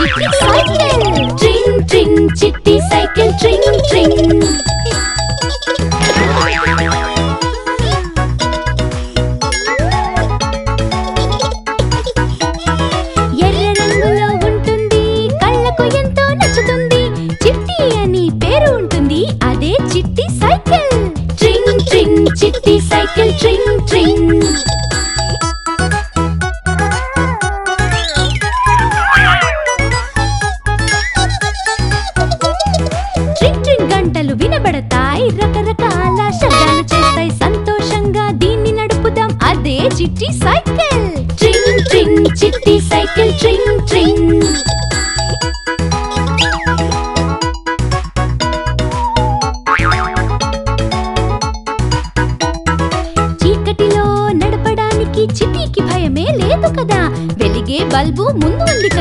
చిట్టి సైకిల్ ట్రింగ్ ట్రింగ్ చిట్టి సైకిల్ ట్రింగ్ ట్రింగ్ ఎర్ర రంగులో ఉంటుంది కళ్ళకు ఎంతో నచ్చుతుంది చిట్టి అని పేరు ఉంటుంది అదే చిట్టి సైకిల్ ట్రింగ్ ట్రింగ్ చిట్టి సైకిల్ ట్రింగ్ ట్రింగ్ ట్రింగ్ ట్రింగ్ గంటలు వినబడతాయి రకరకాల శబ్దాలు చేస్తాయి సంతోషంగా దీన్ని నడుపుదాం అదే చిట్టి సైకిల్ ట్రింగ్ ట్రింగ్ చిట్టి సైకిల్ ట్రింగ్ ట్రింగ్ చీకటిలో నడపడానికి చిట్టికి భయమే లేదు కదా వెలిగే బల్బు